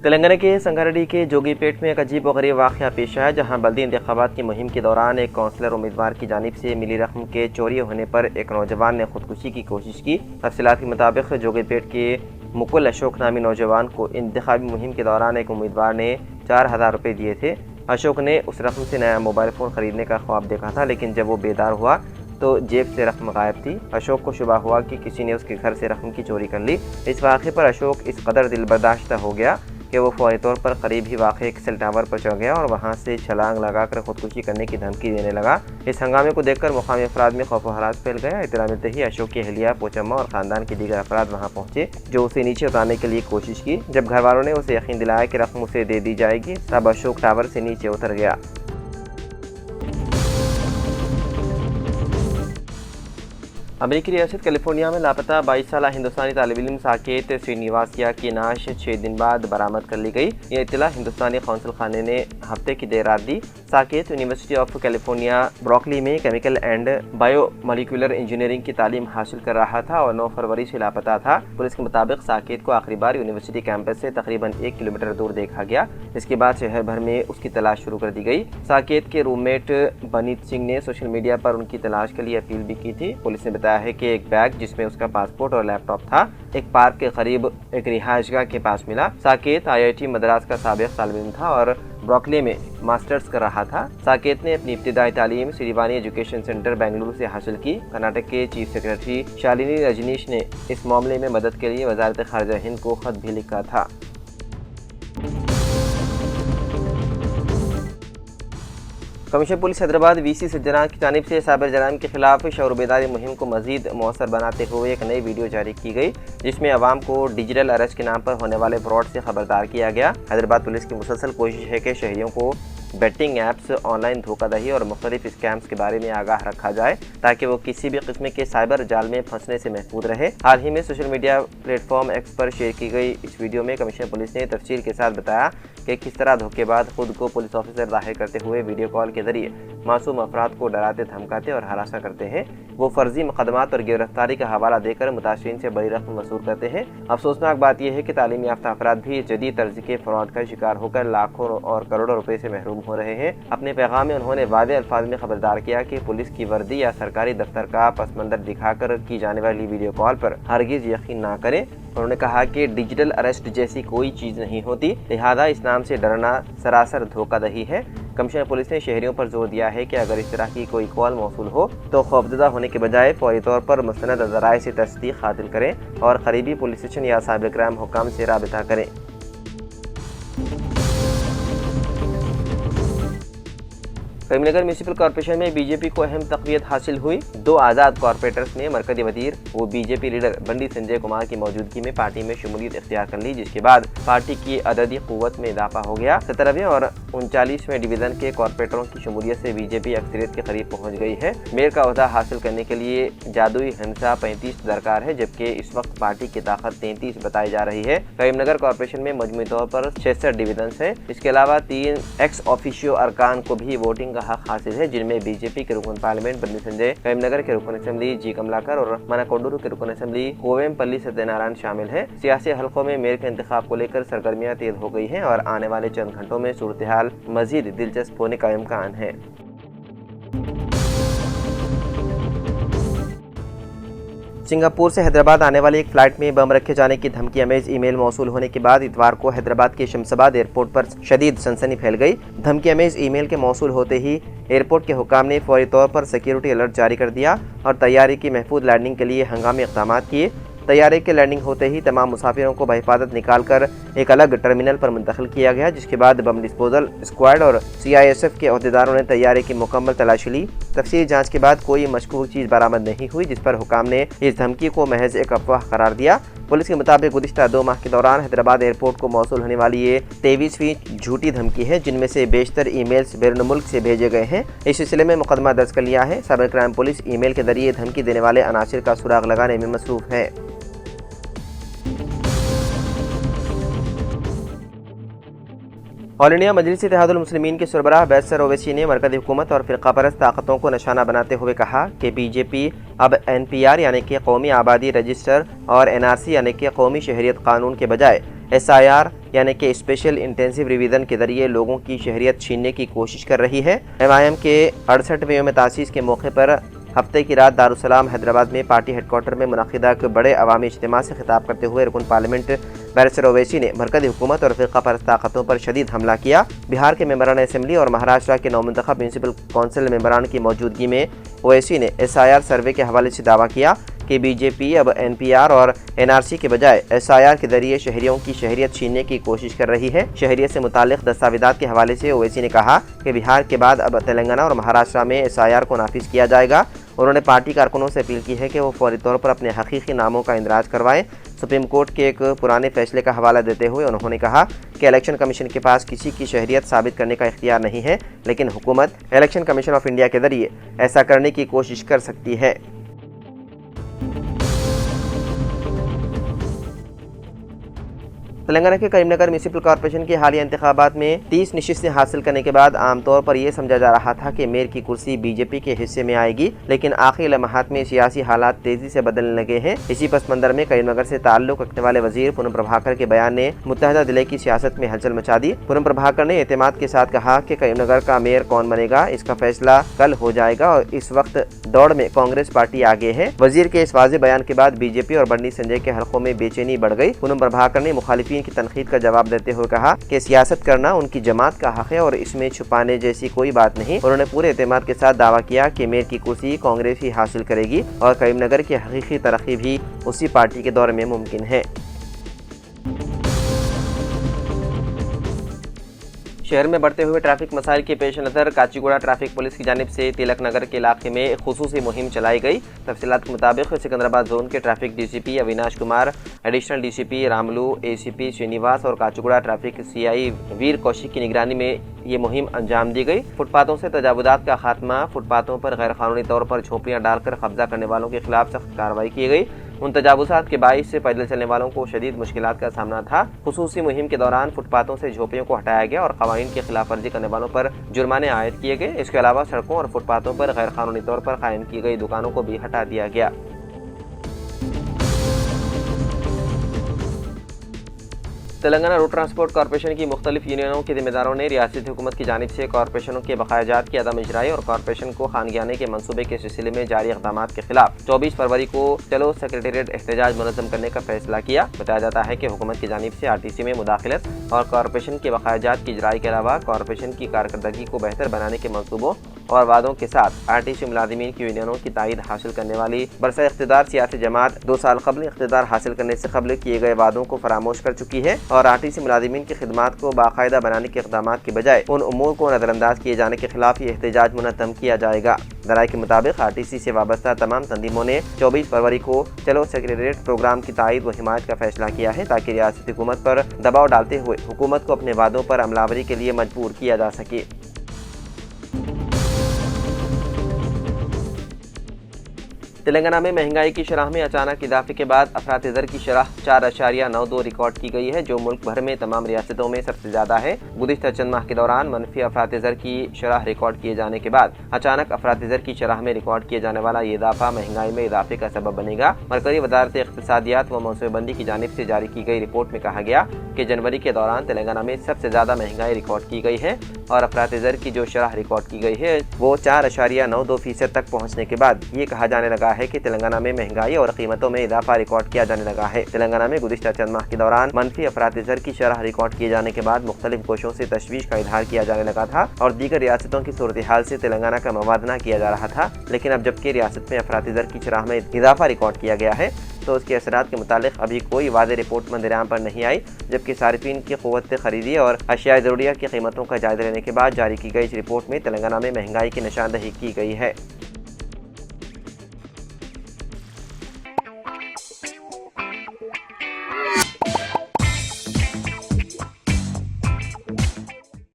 تلنگانہ کے سنگاریڈی کے جوگی پیٹ میں ایک عجیب و غریب واقعہ پیش آیا، جہاں بلدی انتخابات کی مہم کے دوران ایک کونسلر امیدوار کی جانب سے ملی رقم کے چوری ہونے پر ایک نوجوان نے خودکشی کی کوشش کی۔ تفصیلات کے مطابق جوگی پیٹ کے مکل اشوک نامی نوجوان کو انتخابی مہم کے دوران ایک امیدوار نے 4000 روپے دیے تھے۔ اشوک نے اس رقم سے نیا موبائل فون خریدنے کا خواب دیکھا تھا، لیکن جب وہ بیدار ہوا تو جیب سے رقم غائب تھی۔ اشوک کو شبہ ہوا کہ کسی نے اس کے گھر سے رقم کی چوری کر لی۔ اس واقعے پر اشوک اس قدر دل برداشتہ ہو گیا کہ وہ فوری طور پر قریب ہی واقع ایک سیل ٹاور پر چڑھ گیا اور وہاں سے چھلانگ لگا کر خودکشی کرنے کی دھمکی دینے لگا۔ اس ہنگامے کو دیکھ کر مقامی افراد میں خوف و ہراس پھیل گیا۔ اطلاع ملتے ہی اشوک کی اہلیہ پوچمہ اور خاندان کے دیگر افراد وہاں پہنچے، جو اسے نیچے اتارنے کے لیے کوشش کی۔ جب گھر والوں نے اسے یقین دلایا کہ رقم اسے دے دی جائے گی، تب اشوک ٹاور سے نیچے اتر گیا۔ امریکی ریاست کیلیفورنیا میں لاپتہ 22 سالہ ہندوستانی طالب علم ساکیت سرینیواسیا کی نعش 6 دن بعد برآمد کر لی گئی۔ یہ اطلاع ہندوستانی قونصل خانے نے ہفتے کی دیر رات دی۔ Saket university of California Berkeley میں chemical and biomolecular engineering کی تعلیم حاصل کر رہا تھا اور 9 فروری سے لاپتہ تھا۔ پولیس کے مطابق ساکیت کو آخری بار یونیورسٹی کیمپس سے تقریباً 1 کلومیٹر دور دیکھا گیا۔ اس کے بعد شہر بھر میں اس کی تلاش شروع کر دی گئی۔ ساکیت کے روم میٹ بنیت سنگھ نے سوشل میڈیا پر ان کی تلاش کے لیے اپیل بھی کی تھی۔ پولیس نے بتایا ہے کہ ایک بیگ جس میں اس کا پاسپورٹ اور لیپ ٹاپ تھا، ایک پارک کے قریب ایک رہائش گاہ کے پاس ملا۔ ساکیت IIT مدراس کا سابق طالب علم تھا اور برکلی میں ماسٹرز کر رہا تھا۔ ساکیت نے اپنی ابتدائی تعلیم سریوانی ایجوکیشن سینٹر بنگلورو سے حاصل کی۔ کرناٹک کے چیف سیکرٹری شالنی رجنیش نے اس معاملے میں مدد کے لیے وزارت خارجہ ہند کو خط بھی لکھا تھا۔ کمشنر پولیس حیدرآباد VC سجنا کی جانب سے سائبر جرائم کے خلاف شعور بیداری مہم کو مزید مؤثر بناتے ہوئے ایک نئی ویڈیو جاری کی گئی، جس میں عوام کو ڈیجیٹل اریسٹ کے نام پر ہونے والے فراڈ سے خبردار کیا گیا۔ حیدرآباد پولیس کی مسلسل کوشش ہے کہ شہریوں کو بیٹنگ ایپس، آن لائن دھوکہ دہی اور مختلف اسکیمز کے بارے میں آگاہ رکھا جائے تاکہ وہ کسی بھی قسم کے سائبر جال میں پھنسنے سے محفوظ رہے۔ حال ہی میں social media platform X پر شیئر کی گئی اس ویڈیو میں کمشنر پولیس نے تفصیل کے ساتھ بتایا کہ کس طرح دھوکے باز خود کو پولیس آفیسر ظاہر کرتے ہوئے ویڈیو کال کے ذریعے معصوم افراد کو ڈراتے دھمکاتے اور ہراساں کرتے ہیں۔ وہ فرضی مقدمات اور گرفتاری کا حوالہ دے کر متاثرین سے بڑی رقم وصول کرتے ہیں۔ افسوسناک بات یہ ہے کہ تعلیم یافتہ افراد بھی جدید طرز کے فراڈ کا شکار ہو کر لاکھوں اور کروڑوں روپے سے محروم ہو رہے ہیں۔ اپنے پیغام میں انہوں نے واضح الفاظ میں خبردار کیا کہ پولیس کی وردی یا سرکاری دفتر کا پس منظر دکھا کر کی جانے والی ویڈیو کال پر ہرگز یقین نہ کریں۔ انہوں نے کہا کہ ڈیجیٹل اریسٹ جیسی کوئی چیز نہیں ہوتی، لہذا اس نام سے ڈرنا سراسر دھوکہ دہی ہے۔ کمشنر پولیس نے شہریوں پر زور دیا ہے کہ اگر اس طرح کی کوئی کال موصول ہو تو خوفزدہ ہونے کے بجائے فوری طور پر مستند ذرائع سے تصدیق حاصل کریں اور قریبی پولیس اسٹیشن یا سائبر کرائم حکام سے رابطہ کریں۔ کریم نگر میونسپل کارپوریشن میں BJP کو اہم تقویت حاصل ہوئی۔ 2 آزاد کارپوریٹرز نے مرکزی وزیر و BJP لیڈر بنڈی سنجے کمار کی موجودگی میں پارٹی میں شمولیت اختیار کر لی، جس کے بعد پارٹی کی عددی قوت میں اضافہ ہو گیا۔ 17ویں اور 39ویں ڈویژن کے کارپوریٹروں کی شمولیت سے BJP اکثریت کے قریب پہنچ گئی ہے۔ میئر کا عہدہ حاصل کرنے کے لیے جادوئی ہنسا 35 درکار ہے، جبکہ اس وقت پارٹی کی طاقت 33 بتائی جا رہی ہے۔ کریم نگر کارپوریشن میں مجموعی طور پر 66 ڈویژنز ہیں۔ اس کے علاوہ 3 ایکس آفیشیو ارکان کو بھی ووٹنگ کا حق حاصل ہے، جن میں BJP کے رکن پارلیمنٹ بنڈی سنجے، کریم نگر کے رکن اسمبلی جی کملاکر اور مناکونڈورو کے رکن اسمبلی کوویم پلی ستیہ نارائن شامل ہیں۔ سیاسی حلقوں میں میئر کے انتخاب کو لے کر سرگرمیاں تیز ہو گئی ہیں اور آنے والے چند گھنٹوں میں صورتحال مزید دلچسپ ہونے کا امکان ہے۔ سنگاپور سے حیدرآباد آنے والی ایک فلائٹ میں بم رکھے جانے کی دھمکی امیز ای میل موصول ہونے کے بعد اتوار کو حیدرآباد کے شمس آباد ایئرپورٹ پر شدید سنسنی پھیل گئی۔ دھمکی امیز ای میل کے موصول ہوتے ہی ایئرپورٹ کے حکام نے فوری طور پر سیکیورٹی الرٹ جاری کر دیا اور طیارے کی محفوظ لینڈنگ کے لیے ہنگامی اقدامات کیے۔ طیارے کے لینڈنگ ہوتے ہی تمام مسافروں کو بحفاظت نکال کر ایک الگ ٹرمینل پر منتقل کیا گیا، جس کے بعد بم ڈسپوزل اسکواڈ اور CISF کے عہدیداروں نے طیارے کی مکمل تلاشی لی۔ تفصیلی جانچ کے بعد کوئی مشکوک چیز برآمد نہیں ہوئی، جس پر حکام نے اس دھمکی کو محض ایک افواہ قرار دیا۔ پولیس کے مطابق گزشتہ 2 ماہ کے دوران حیدرآباد ایئرپورٹ کو موصول ہونے والی یہ 23ویں جھوٹی دھمکی ہے، جن میں سے بیشتر ای میلز بیرون ملک سے بھیجے گئے ہیں۔ اس سلسلے میں مقدمہ درج کر لیا ہے۔ سائبر کرائم پولیس ای میل کے ذریعے دھمکی دینے والے عناصر کا سراغ لگانے میں مصروف ہے۔ ऑल इंडिया मजलिस इत्तेहादुल मुस्लिमीन के सरबराह बैसर ओवैसी ने मरकज़ी हुकूमत और फ़िरक़ा परस्त ताकतों को निशाना बनाते हुए कहा कि बीजेपी अब NPR यानी कि कौमी आबादी रजिस्टर और NRC यानी कि कौमी शहरियत कानून के बजाय SIR यानी कि स्पेशल इंटेंसिव रिवीजन के ज़रिए लोगों की शहरियत छीनने की कोशिश कर रही है। MIM के 68वें यौम तासीस के मौके पर हफ्ते की रात दारुस्सलाम हैदराबाद में पार्टी हेडक्वार्टर में मुनक़िदा एक बड़े अवामी इज्तिमा से खिताब करते हुए रुकन पार्लियामेंट बैरिस्टर ओवैसी ने मरकज़ी हुकूमत और फ़िरक़ा परस्त ताकतों पर शदीद हमला किया। बिहार के मेंबरान असम्बली और महाराष्ट्र के नौमुंतखब म्यूनसिपल कौंसिल मेंबरान की मौजूदगी में ओवैसी ने SIR सर्वे के हवाले से दावा किया कि बीजेपी अब NPR और NRC के बजाय SIR के जरिए शहरियों की शहरियत छीनने की कोशिश कर रही है। शहरियत से मुताल्लिक़ दस्तावेज़ात के हवाले से ओवैसी ने कहा कि बिहार के बाद अब तेलंगाना और महाराष्ट्र में SIR को नाफिज किया जाएगा। उन्होंने पार्टी कारकुनों से अपील की है कि वो फौरी तौर पर अपने हकीकी नामों का इंदराज करवाएं। सुप्रीम कोर्ट के एक पुराने फैसले का हवाला देते हुए उन्होंने कहा कि इलेक्शन कमीशन के पास किसी की शहरियत साबित करने का इख्तियार नहीं है, लेकिन हुकूमत इलेक्शन कमीशन ऑफ इंडिया के जरिए ऐसा करने की कोशिश कर सकती है। तेलंगाना के करीमनगर म्यूनसिपल कॉर्पोरेशन के हालिया इंतखाबात में 30 नशिस्तें हासिल करने के बाद आमतौर पर यह समझा जा रहा था कि मेयर की कुर्सी बीजेपी के हिस्से में आएगी, लेकिन आखिरी लम्हात में सियासी हालात तेजी से बदलने लगे हैं। इसी पस मंजर में करीमनगर से ताल्लुक रखने वाले वजीर पूनम प्रभाकर के बयान ने मुत्तहदा जिले की सियासत में हलचल मचा दी। पूनम प्रभाकर ने एतमाद के साथ कहा कि करीमनगर का मेयर कौन बनेगा इसका फैसला कल हो जाएगा और इस वक्त दौड़ में कांग्रेस पार्टी आगे है। वजीर के इस वाज़ेह बयान के बाद बीजेपी और बंडी संजय के हलकों में बेचैनी बढ़ गई। पूनम प्रभाकर ने मुखालिफिन की तनकीद का जवाब देते हुए कहा कि सियासत करना उनकी जमात का हक है और इसमें छुपाने जैसी कोई बात नहीं। उन्होंने पूरे एतमाद के साथ दावा किया कि मेयर की कुर्सी कांग्रेस ही हासिल करेगी और करीमनगर की हकीकी तरक्की भी उसी पार्टी के दौर में मुमकिन है। शहर में बढ़ते हुए ट्रैफिक मसाइल के पेश नज़र काचीगुड़ा ट्रैफिक पुलिस की जानिब से तिलक नगर के इलाके में एक खुसूसी मुहिम चलाई गई। तफसीलात के मुताबिक सिकंदराबाद जोन के traffic DCP Avinash Kumar, additional DCP Ramulu, ACP Srinivas और काचीगुड़ा ट्रैफिक CI वीर कौशिक की निगरानी में ये मुहिम अंजाम दी गई। फुटपाथों से तजावुजात का खात्मा, फुटपाथों पर गैर कानूनी तौर पर झोपड़ियाँ डालकर कब्जा करने वालों के खिलाफ सख्त कार्रवाई की गई। उन तजावुजात के बाइस से पैदल चलने वालों को शदीद मुश्किलात का सामना था। खुसूसी मुहिम के दौरान फुटपाथों से झोपड़ियों को हटाया गया और कवानीन की खिलाफ वर्जी करने वालों पर जुर्माने आयद किए गए। इसके अलावा सड़कों और फुटपाथों पर गैर कानूनी तौर पर कायम की गई दुकानों को भी हटा दिया गया। तेलंगाना रोड ट्रांसपोर्ट कॉर्पोरेशन की मुख्तलिफ यूनियनों के जिम्मेदारों ने रियासती हुकूमत की जानिब से कॉर्पोरेशनों के बकायाजात की अदम इजराई और कॉर्पोरेशन को खानगियाने के मनसूबे के सिलसिले में जारी इक़दामात के खिलाफ 24 फरवरी को चलो सेक्रेटेरिएट एहतजाज मुनज़्ज़म करने का फैसला किया। बताया जाता है कि हुकूमत की जानिब से RTC में मुदाखलत और कॉर्पोरेशन के बकायाजात की इजराई के अलावा कॉर्पोरेशन की कारकर्दगी को बेहतर बनाने के मनसूबों और वादों के साथ RTC मुलाजिमीन की यूनियनों की तायद हासिल करने वाली बरसा इख्तिदार सियासी जमात 2 साल कबल इख्तिदार हासिल करने से कबल किए गए वादों को फरामोश कर चुकी है और RTC मुलाजिमीन की खिदमात को बाकायदा बनाने के इक़दामात के बजाय उन उमूर को नज़रअंदाज किए जाने के खिलाफ ये एहतजाज मुनज़्ज़म किया जाएगा। ज़राए के मुताबिक RTC से वाबस्ता तमाम तंजीमों ने 24 फरवरी को चलो सेक्रेटेरिएट प्रोग्राम की तायद व हिमायत का फैसला किया है ताकि रियासती हुकूमत पर दबाव डालते हुए हुकूमत को अपने वादों पर अमलावरी के लिए मजबूर किया जा सके। तेलंगाना में महंगाई की शरह में अचानक इजाफे के बाद अफरात ज़र की शरह 4.92 रिकॉर्ड की गई है, जो मुल्क भर में तमाम रियासतों में सबसे ज़्यादा है। गुज़िश्ता चंद माह के दौरान मनफी अफरात ज़र की शरह रिकॉर्ड किए जाने के बाद अचानक अफरात ज़र की शरह में रिकॉर्ड किए जाने वाला ये इजाफा महंगाई में इजाफे का सबब बनेगा। मरकज़ी वज़ारत इक़्तिसादियात व मनसूबाबंदी की जानिब से जारी की गई रिपोर्ट में कहा गया कि जनवरी के दौरान तेलंगाना में सबसे ज़्यादा महंगाई रिकॉर्ड की गई है और अफरात ज़र की जो शरह रिकॉर्ड की गई है वो 4.92% तक पहुँचने के बाद ये कहा जाने लगा है कि तेलंगाना में महंगाई और कीमतों में इजाफा रिकॉर्ड किया जाने लगा है। तेलंगाना में गुज़िश्ता चंद माह के दौरान मनफी अफरात ज़र की शरह रिकॉर्ड किए जाने के बाद मुख्तलिफ गोशों से तशवीश का इजहार किया जाने लगा था और दीगर रियासतों की सूरत हाल से तेलंगाना का मवादना किया जा रहा था। लेकिन अब जबकि रियासत में अफरात ज़र की शरह में इजाफा रिकॉर्ड किया गया है तो उसके असरात के मुतालिक अभी कोई वाज़ेह रिपोर्ट मंजरेआम पर नहीं आई, जबकि सारिफीन की क़ुव्वत खरीदी और अशिया ज़रूरिया की कीमतों का जायज़ा लेने के बाद जारी की गई इस रिपोर्ट में तेलंगाना में महंगाई की निशानदही की गई है।